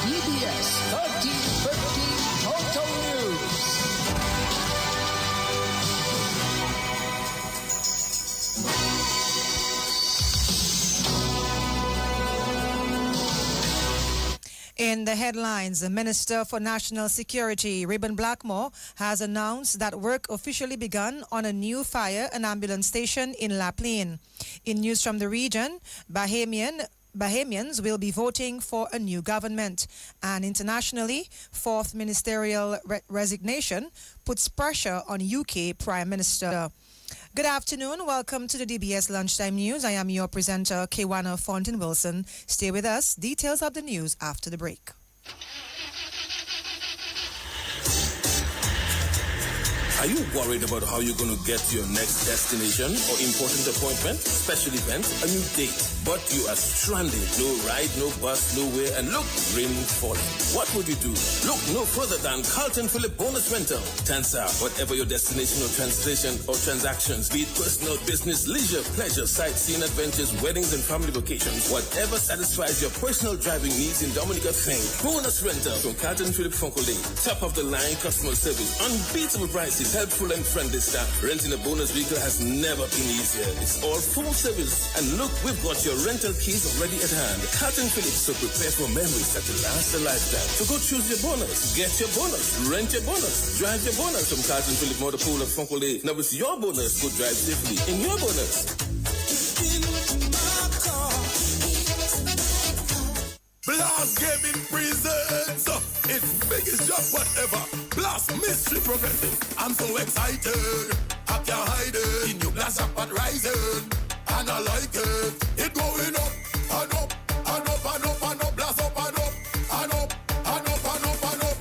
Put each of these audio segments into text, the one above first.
DBS 1315 Total News. In the headlines, the Minister for National Security, Reuben Blackmore, has announced that work officially begun on a new fire and ambulance station in La Plaine. In news from the region, Bahamians will be voting for a new government. And internationally, fourth ministerial resignation puts pressure on UK Prime Minister. Good afternoon. Welcome to the DBS Lunchtime News. I am your presenter, Kewana Fontaine Wilson. Stay with us. Details of the news after the break. Are you worried about how you're going to get to your next destination or important appointment, special event, a new date, but you are stranded? No ride, no bus, nowhere, and look, rain falling. What would you do? Look no further than Carlton Phillip Bonus Rental. Tansa, whatever your destination or translation or transactions, be it personal, business, leisure, pleasure, sightseeing, adventures, weddings, and family vacations, whatever satisfies your personal driving needs in Dominica, think Bonus Rental from Carlton Phillip Fonkole. Top of the line customer service, unbeatable prices, helpful and friendly staff. Renting a bonus vehicle has never been easier. It's all full service. And look, we've got your rental keys already at hand. Carlton Phillips, so prepare for memories that will last a lifetime. So go choose your bonus, get your bonus, rent your bonus, drive your bonus from Carlton Phillips Motor Pool of Fonkole. Now it's your bonus. Go drive safely in your bonus. Blast Gaming presents its biggest job whatever. Blast Mystery Progressive. I'm so excited, I can't hide it. In your blast up and rising, and I like it. It going up and up and up and up and up. Blast up and up and up and up and up and up.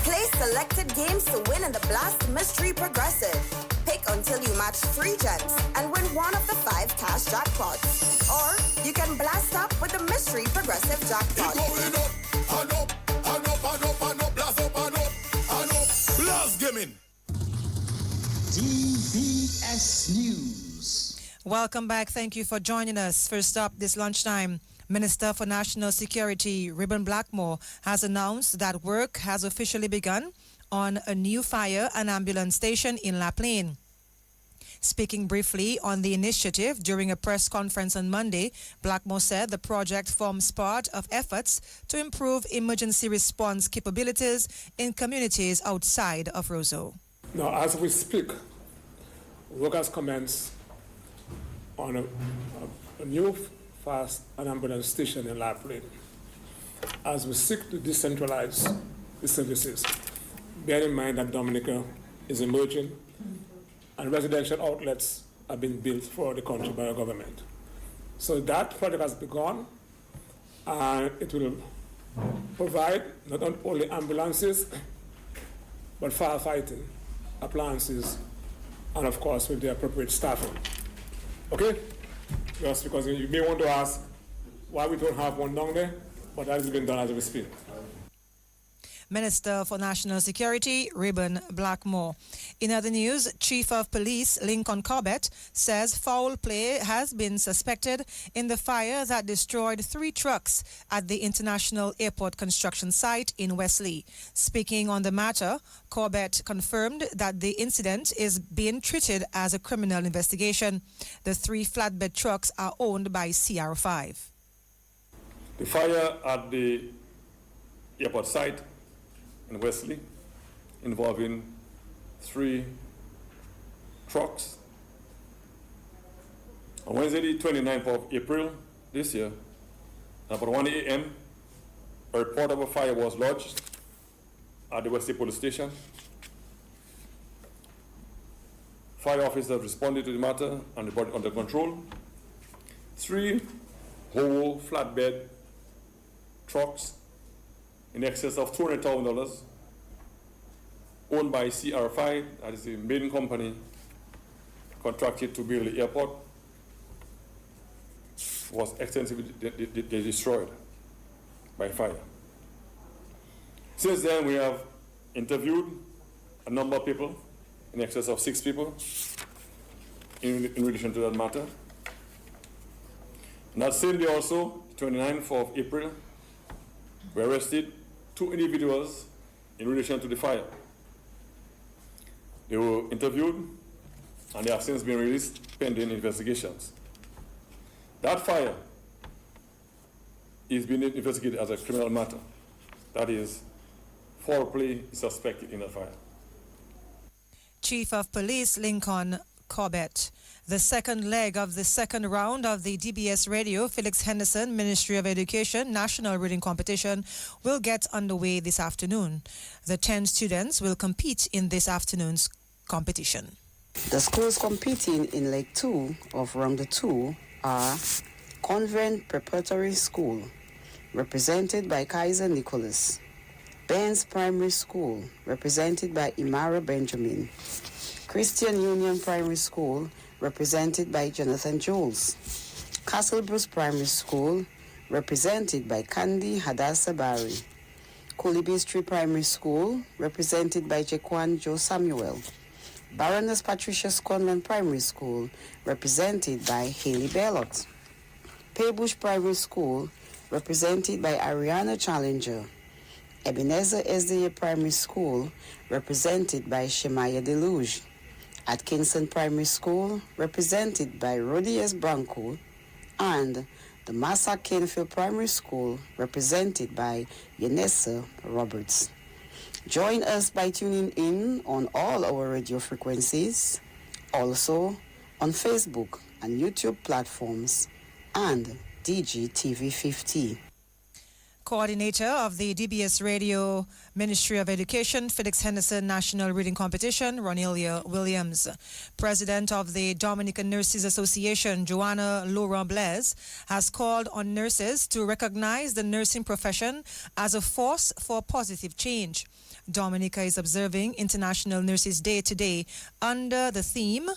Play selected games to win in the Blast Mystery Progressive. Pick until you match 3 gems and win one of the 5 cash jackpots. Or you can blast up with the Mystery Progressive jackpot. It going up and up and up and up and up. Blast up and up and up. Blast Gaming. DBS News. Welcome back. Thank you for joining us. First up this lunchtime, Minister for National Security, Reuben Blackmore, has announced that work has officially begun on a new fire and ambulance station in La Plaine. Speaking briefly on the initiative during a press conference on Monday, Blackmore said the project forms part of efforts to improve emergency response capabilities in communities outside of Roseau. Now, as we speak, work has commenced on a new fast and ambulance station in La Plaine as we seek to decentralize the services. Bear in mind that Dominica is emerging and residential outlets have been built for the country by the government. So that project has begun, and it will provide not only ambulances, but firefighting, appliances, and of course with the appropriate staffing. Okay? Just because you may want to ask why we don't have one down there, but that is being done as we speak. Minister for National Security, Reuben Blackmore. In other news, Chief of Police Lincoln Corbett says foul play has been suspected in the fire that destroyed 3 trucks at the International Airport construction site in Wesley. Speaking on the matter, Corbett confirmed that the incident is being treated as a criminal investigation. The 3 flatbed trucks are owned by CR5. The fire at the airport site in Wesley, involving 3 trucks. On Wednesday, the 29th of April this year, about 1 a.m., a report of a fire was lodged at the Wesley police station. Fire officers responded to the matter and brought it under control. 3 whole flatbed trucks in excess of $200,000, owned by CR5, that is the main company contracted to build the airport, was extensively destroyed by fire. Since then, we have interviewed a number of people, in excess of 6 people, in relation to that matter. And that same day also, 29th of April, we arrested 2 individuals in relation to the fire. They were interviewed and they have since been released pending investigations. That fire is being investigated as a criminal matter. That is, foul play is suspected in the fire. Chief of Police Lincoln Corbett. The second leg of the second round of the DBS Radio Felix Henderson Ministry of Education National Reading Competition will get underway this afternoon. The 10 students will compete in this afternoon's competition. The schools competing in Leg 2 of Round 2 are Convent Preparatory School, represented by Kaiser Nicholas; Benz Primary School, represented by Imara Benjamin; Christian Union Primary School, represented by Jonathan Jules; Castle Bruce Primary School, represented by Candy Hadassah Barry; Coolibee Street Primary School, represented by Jaquan Joe Samuel; Baroness Patricia Sconland Primary School, represented by Haley Bellot; Paybush Primary School, represented by Ariana Challenger; Ebenezer SDA Primary School, represented by Shemaya Deluge; Atkinson Primary School, represented by Rodi S. Branco; and the Massa Canfield Primary School, represented by Yanessa Roberts. Join us by tuning in on all our radio frequencies, also on Facebook and YouTube platforms, and DGTV 50. Coordinator of the DBS Radio Ministry of Education Felix Henderson National Reading Competition, Ronelia Williams. President of the Dominican Nurses Association, Joanna Laurent Blaise, has called on nurses to recognize the nursing profession as a force for positive change. Dominica is observing International Nurses Day today under the theme,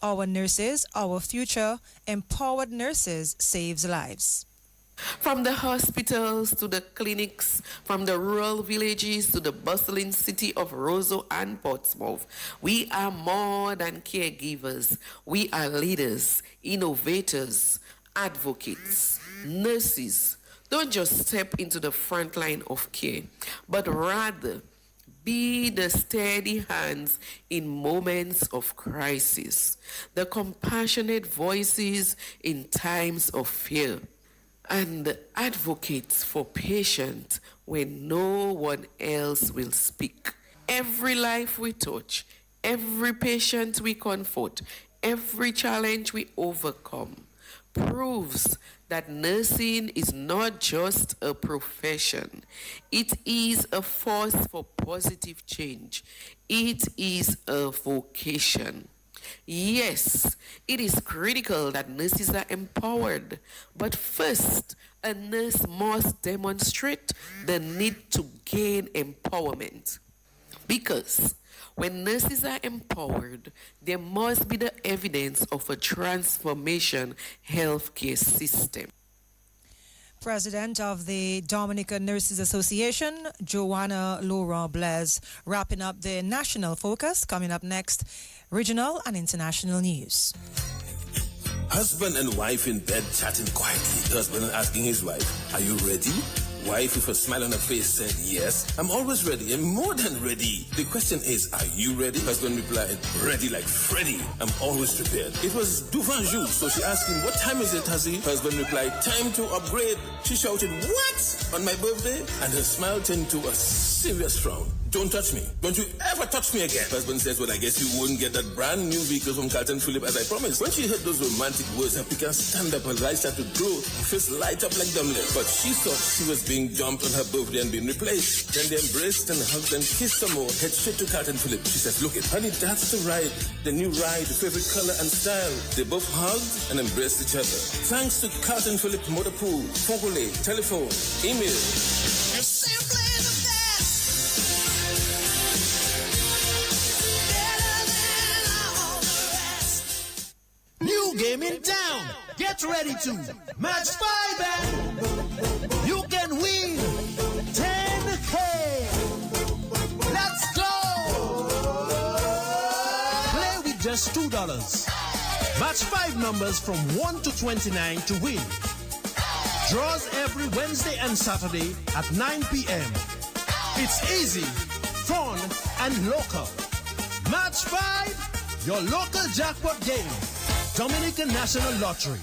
Our Nurses, Our Future, Empowered Nurses Saves Lives. From the hospitals to the clinics, from the rural villages to the bustling city of Roseau and Portsmouth, we are more than caregivers. We are leaders, innovators, advocates, nurses. Don't just step into the front line of care, but rather be the steady hands in moments of crisis, the compassionate voices in times of fear, and advocates for patients when no one else will speak. Every life we touch, every patient we comfort, every challenge we overcome proves that nursing is not just a profession. It is a force for positive change. It is a vocation. Yes, it is critical that nurses are empowered, but first, a nurse must demonstrate the need to gain empowerment. Because when nurses are empowered, there must be the evidence of a transformation healthcare system. President of the Dominican Nurses Association, Joanna Laurent Blaise, wrapping up the national focus. Coming up next, regional and international news. Husband and wife in bed chatting quietly. Husband asking his wife, "Are you ready?" Wife with a smile on her face said, "Yes, I'm always ready and more than ready." The question is, are you ready? Husband replied, "Ready like Freddy. I'm always prepared." It was Duvanjou, so she asked him, "What time is it, Huzzy?" Husband replied, "Time to upgrade." She shouted, "What? On my birthday?" And her smile turned to a serious frown. "Don't touch me. Don't you ever touch me again." Husband says, "Well, I guess you wouldn't get that brand new vehicle from Carlton Phillip as I promised." When she heard those romantic words, her piquant stand up, her eyes started to glow, her face light up like dumbling. But she thought she was being dumped on her birthday and being replaced. Then they embraced and hugged and kissed some more. Head straight to Carlton Phillip. She says, "Look it, honey, that's the ride. The new ride, the favorite color and style." They both hugged and embraced each other. Thanks to Carlton Phillip Motor Pool, Fogole, telephone, email. You're simply the best. Better than all the rest. New game in town. Get ready to match 5 and you can win 10K. Let's go. Play with just $2. Match 5 numbers from 1 to 29 to win. Draws every Wednesday and Saturday at 9 p.m. It's easy, fun, and local. Match 5, your local jackpot game. Dominican National Lottery.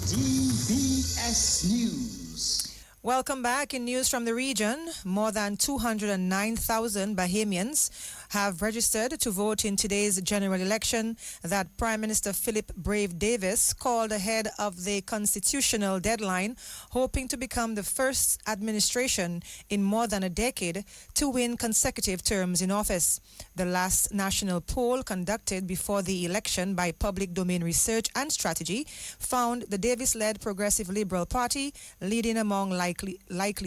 DBS News. Welcome back. In news from the region, more than 209,000 Bahamians have registered to vote in today's general election that Prime Minister Philip Brave Davis called ahead of the constitutional deadline, hoping to become the first administration in more than a decade to win consecutive terms in office. The last national poll conducted before the election by Public Domain Research and Strategy found the Davis-led Progressive Liberal Party leading among likely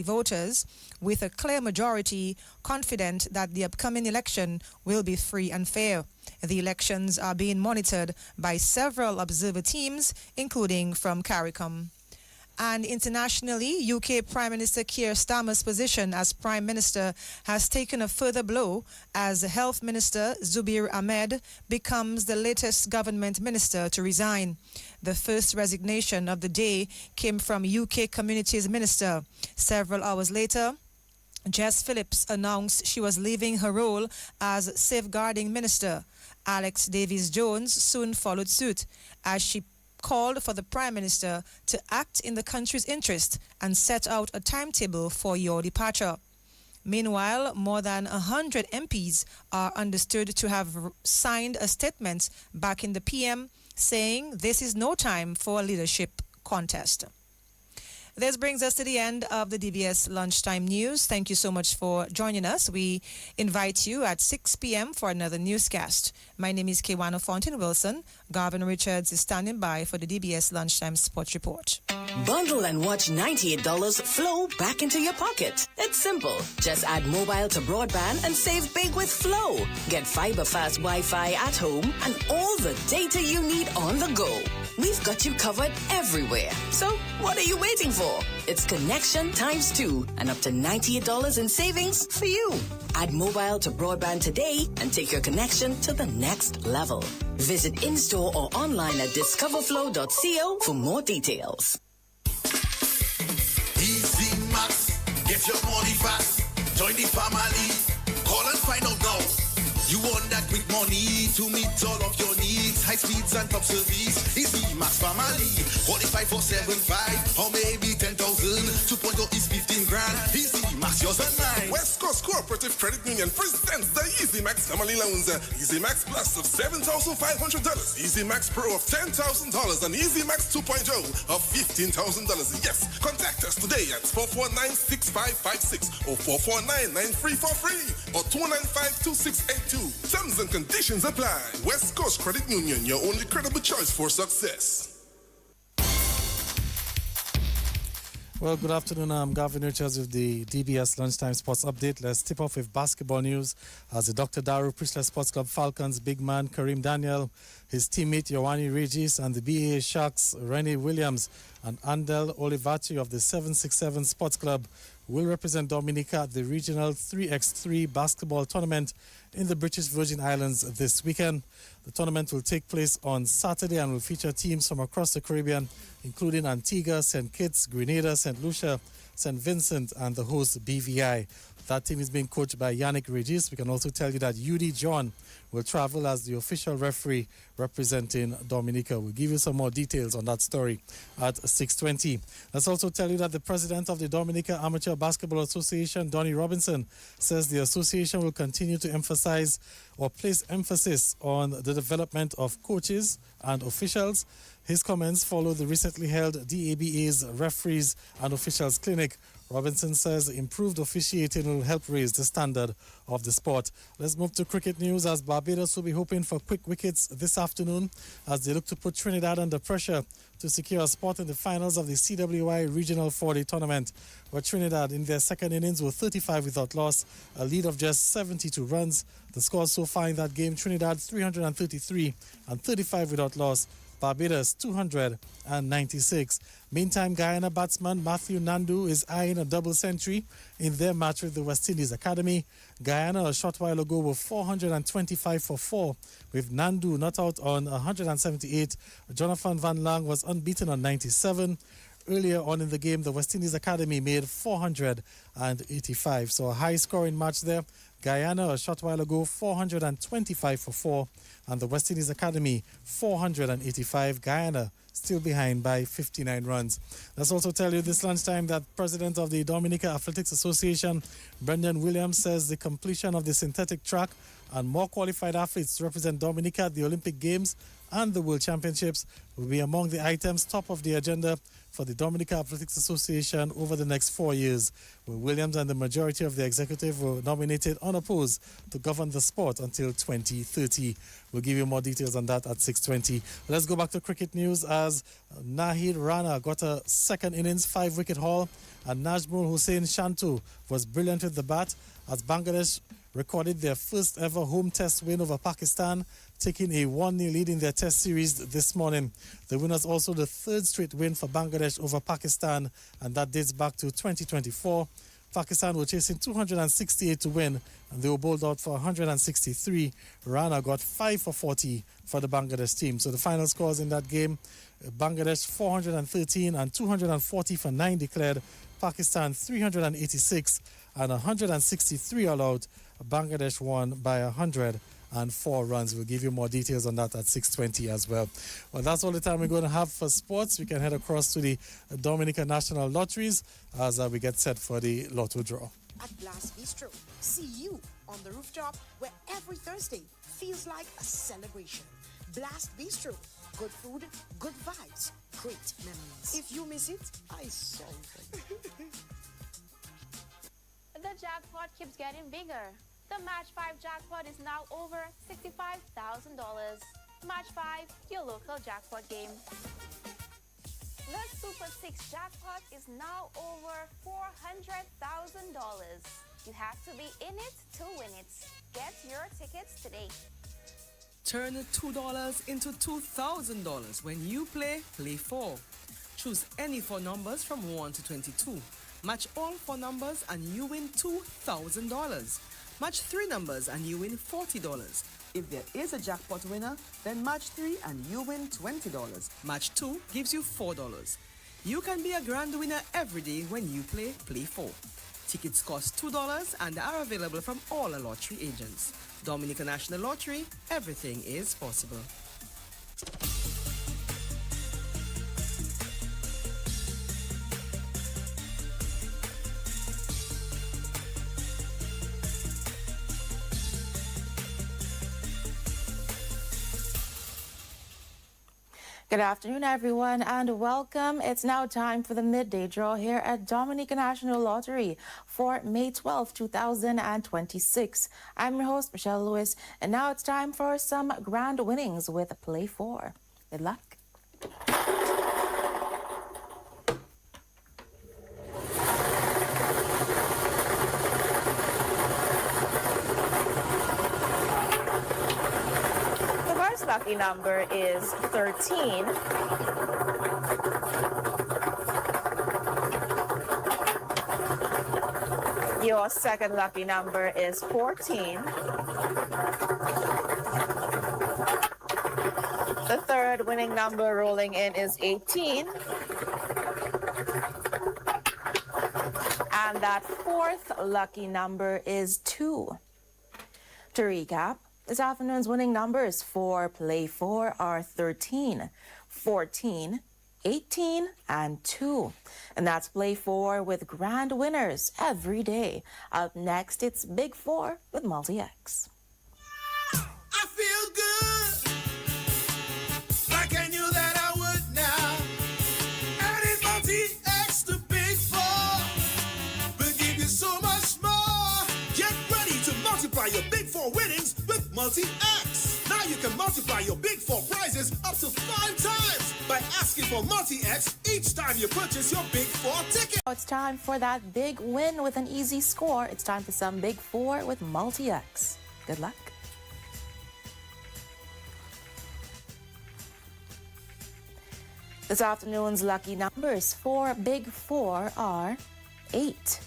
voters, with a clear majority confident that the upcoming election will be free and fair. The elections are being monitored by several observer teams, including from CARICOM. And internationally, UK Prime Minister Keir Starmer's position as Prime Minister has taken a further blow as Health Minister Zubir Ahmed becomes the latest government minister to resign. The first resignation of the day came from UK Communities Minister. Several hours later, Jess Phillips announced she was leaving her role as Safeguarding Minister. Alex Davies-Jones soon followed suit as she called for the Prime Minister to act in the country's interest and set out a timetable for your departure. Meanwhile, more than 100 MPs are understood to have signed a statement backing the PM, saying this is no time for a leadership contest. This brings us to the end of the DBS Lunchtime News. Thank you so much for joining us. We invite you at 6 p.m. for another newscast. My name is Kewana Fountain Wilson. Garvin Richards is standing by for the DBS Lunchtime Sports Report. Bundle and watch $98 flow back into your pocket. It's simple. Just add mobile to broadband and save big with Flow. Get fiber fast Wi-Fi at home and all the data you need on the go. We've got you covered everywhere. So what are you waiting for? It's connection times 2 and up to $98 in savings for you. Add mobile to broadband today and take your connection to the next level. Visit in-store or online at discoverflow.co for more details. Easy Max, get your money fast. Join the family. Call and find out now. You want that quick money to meet all of your needs. High speeds and top service. Easy Max family. Qualify for 7.5 or maybe 10,000. 2.0 is 15 grand. Easy Max, yours and mine. West Coast Cooperative Credit Union presents the Easy Max Family Loans. Easy Max Plus of $7,500. Easy Max Pro of $10,000 and Easy Max 2.0 of $15,000. Yes, contact us today at 449-6556 or 449-9343 or 295-2682. Terms and conditions apply. West Coast Credit Union, your only credible choice for success. Well, good afternoon. I'm Gavin Richards with the DBS Lunchtime Sports Update. Let's tip off with basketball news as the Dr. Daru Priestler Sports Club Falcons big man Kareem Daniel, his teammate Yohani Regis, and the BAA Sharks Rennie Williams and Andel Olivati of the 767 Sports Club will represent Dominica at the regional 3x3 basketball tournament in the British Virgin Islands this weekend. The tournament will take place on Saturday and will feature teams from across the Caribbean, including Antigua, St. Kitts, Grenada, St. Lucia, St. Vincent, and the host BVI. That team is being coached by Yannick Regis. We can also tell you that UD John will travel as the official referee representing Dominica. We'll give you some more details on that story at 6:20. Let's also tell you that the president of the Dominica Amateur Basketball Association, Donnie Robinson, says the association will continue to emphasize or place emphasis on the development of coaches and officials. His comments follow the recently held DABA's Referees and Officials Clinic. Robinson says improved officiating will help raise the standard of the sport. Let's move to cricket news as Barbados will be hoping for quick wickets this afternoon as they look to put Trinidad under pressure to secure a spot in the finals of the CWI Regional 4-Day Tournament, where Trinidad in their second innings were 35 without loss, a lead of just 72 runs. The score so far in that game, Trinidad 333 and 35 without loss Barbados 296. Meantime, Guyana batsman Matthew Nandu is eyeing a double century in their match with the West Indies Academy. Guyana a short while ago were 425 for 4, with Nandu not out on 178. Jonathan Van Lang was unbeaten on 97. Earlier on in the game, the West Indies Academy made 485. So a high-scoring match there. Guyana, a short while ago, 425 for 4. And the West Indies Academy, 485. Guyana still behind by 59 runs. Let's also tell you this lunchtime that President of the Dominica Athletics Association, Brendan Williams, says the completion of the synthetic track and more qualified athletes to represent Dominica at the Olympic Games and the World Championships will be among the items top of the agenda for the Dominica Athletics Association over the next 4 years, where Williams and the majority of the executive were nominated unopposed to govern the sport until 2030. We'll give you more details on that at 6:20. Let's go back to cricket news as Nahid Rana got a second innings 5-wicket haul, and Najmul Hussain Shantu was brilliant with the bat as Bangladesh recorded their first ever home test win over Pakistan, taking a 1-0 lead in their test series this morning. The win was also the third straight win for Bangladesh over Pakistan, and that dates back to 2024. Pakistan were chasing 268 to win, and they were bowled out for 163. Rana got 5 for 40 for the Bangladesh team. So the final scores in that game, Bangladesh 413 and 240 for 9 declared. Pakistan 386 and 163 all out. Bangladesh won by 104 runs. We'll give you more details on that at 6:20 as well. Well, that's all the time we're going to have for sports. We can head across to the Dominica National Lotteries as we get set for the Lotto draw. At Blast Bistro, see you on the rooftop where every Thursday feels like a celebration. Blast Bistro, good food, good vibes, great memories. If you miss it, I solve it. The jackpot keeps getting bigger. The Match 5 jackpot is now over $65,000. Match 5, your local jackpot game. The Super 6 jackpot is now over $400,000. You have to be in it to win it. Get your tickets today. Turn $2 into $2,000 when you play 4. Choose any 4 numbers from 1 to 22. Match all 4 numbers and you win $2,000. Match 3 numbers and you win $40. If there is a jackpot winner, then match 3 and you win $20. Match 2 gives you $4. You can be a grand winner every day when you play 4. Tickets cost $2 and are available from all our lottery agents. Dominica National Lottery, everything is possible. Good afternoon, everyone, and welcome. It's now time for the midday draw here at Dominica National Lottery for May 12, 2026. I'm your host, Michelle Lewis, and now it's time for some grand winnings with Play 4. Good luck. Lucky number is 13. Your second lucky number is 14. The third winning number rolling in is 18. And that fourth lucky number is 2. To recap, this afternoon's winning numbers for Play 4 are 13, 14, 18, and 2. And that's Play 4 with grand winners every day. Up next, it's Big 4 with Multi-X. I feel good, like I knew that I would now. Adding Multi-X to Big 4 will give you so much more. Get ready to multiply your Big 4 winnings with Multi-X. Now you can multiply your Big 4 prizes up to 5 times by asking for Multi-X each time you purchase your Big 4 ticket. It's time for that big win with an easy score. It's time for some Big 4 with Multi-X. Good luck. This afternoon's lucky numbers for Big Four are 8,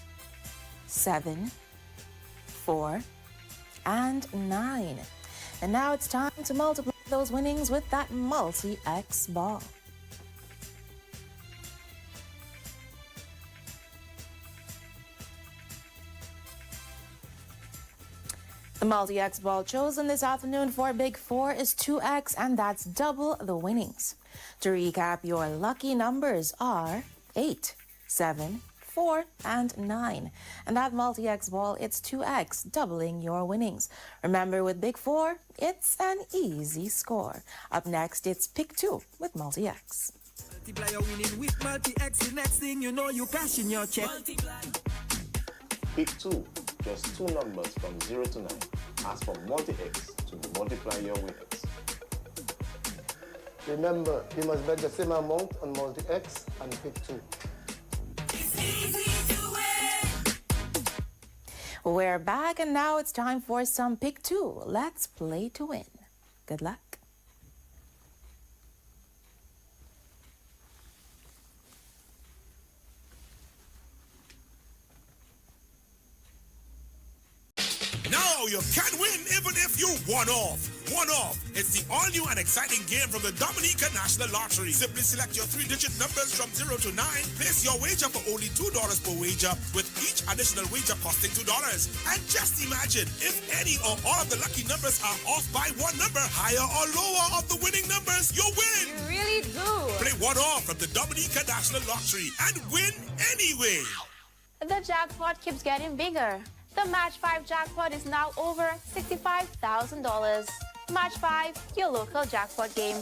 7, 4, and 9. And now it's time to multiply those winnings with that multi-X ball. The multi-X ball chosen this afternoon for Big Four is 2X, and that's double the winnings. To recap, your lucky numbers are 8, 7, 4, and 9. And that multi-X ball, it's 2X, doubling your winnings. Remember, with Big Four, it's an easy score. Up next, it's Pick 2 with multi-X. Multiply your winning with multi-X. The next thing you know, you cash in your check. Pick 2, just 2 numbers from 0 to 9. Ask for multi-X to multiply your winnings. Remember, you must bet the same amount on multi-X and pick 2. We're back, and now it's time for some Pick 2. Let's play to win. Good luck. Now you can win even if you one off. One off. It's the all-new and exciting game from the Dominica National Lottery. Simply select your 3-digit numbers from 0 to 9. Place your wager for only $2 per wager, with each additional wager costing $2. And just imagine, if any or all of the lucky numbers are off by one number, higher or lower of the winning numbers, you win. You really do. Play one off from the Dominica National Lottery and win anyway. The jackpot keeps getting bigger. The Match 5 jackpot is now over $65,000. Match 5, your local jackpot game.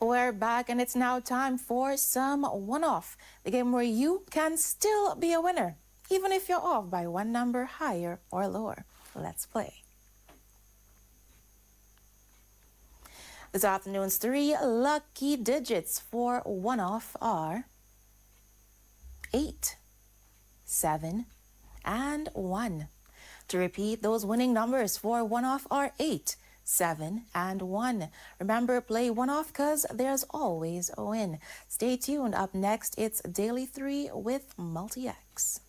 We're back, and it's now time for some one-off, the game where you can still be a winner, even if you're off by one number higher or lower. Let's play. This afternoon's 3 lucky digits for one-off are 8, 7, and 1. To repeat, those winning numbers for one-off are 8, 7, and 1. Remember, play one-off because there's always a win. Stay tuned. Up next, it's Daily 3 with multi-X.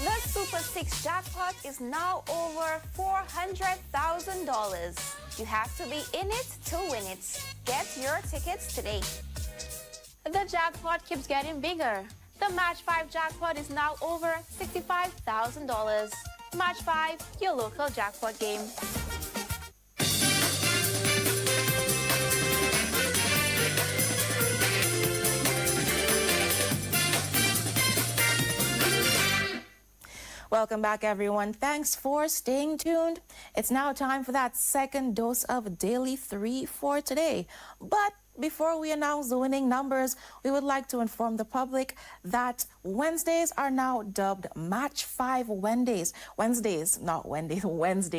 The Super 6 jackpot is now over $400,000. You have to be in it to win it. Get your tickets today. The jackpot keeps getting bigger. The Match 5 jackpot is now over $65,000. Match 5, your local jackpot game. Welcome back, everyone. Thanks for staying tuned. It's now time for that second dose of Daily 3 for today. But before we announce the winning numbers, we would like to inform the public that Wednesdays are now dubbed Match 5 Wednesdays. Wednesdays, not Wednesdays, Wednesdays.